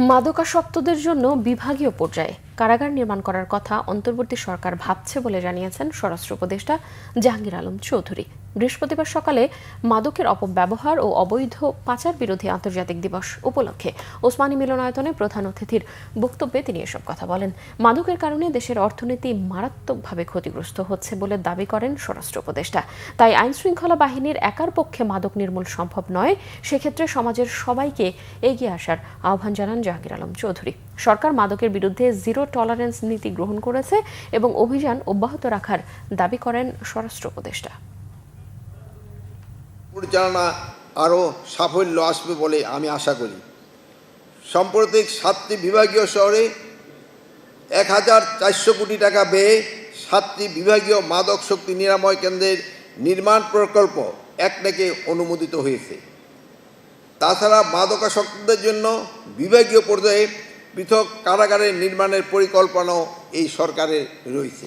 মাদকাসক্তদের জন্য বিভাগীয় পর্যায়ে কারাগার নির্মাণ করার কথা অন্তর্বর্তী সরকার ভাবছে বলে জানিয়েছেন স্বরাষ্ট্র উপদেষ্টা জাহাঙ্গীর আলম চৌধুরী। বৃহস্পতিবার সকালে মাদকের অপব্যবহার ও অবৈধ পাচার বিরোধী আন্তর্জাতিক দিবস উপলক্ষে ওসমানী মিলনায়তনে প্রধান অতিথির বক্তব্যে তিনি এসব কথা বলেন। মাদকের কারণে দেশের অর্থনীতি মারাত্মকভাবে ক্ষতিগ্রস্ত হচ্ছে বলে দাবি করেন স্বরাষ্ট্র উপদেষ্টা। তাই আইনশৃঙ্খলা বাহিনীর একার পক্ষে মাদক নির্মূল সম্ভব নয়, সেক্ষেত্রে সমাজের সবাইকে এগিয়ে আসার আহ্বান জানান জাহাঙ্গীর আলম চৌধুরী। সরকার মাদকের বিরুদ্ধে জিরো টলারেন্স নীতি গ্রহণ করেছে এবং অভিযান অব্যাহত রাখার দাবি করেন স্বরাষ্ট্র উপদেষ্টা। পরিচালনা আরও সাফল্য আসবে বলে আমি আশা করি। সাম্প্রতিক 7টি বিভাগীয় শহরে 1400 কোটি টাকা ব্যয়ে 7টি বিভাগীয় মাদক শক্তি নিরাময় কেন্দ্রের নির্মাণ প্রকল্প একনেকে অনুমোদিত হয়েছে। তাছাড়া মাদকাসক্তদের জন্য বিভাগীয় পর্যায়ে পৃথক কারাগারের নির্মাণের পরিকল্পনাও এই সরকারের রয়েছে।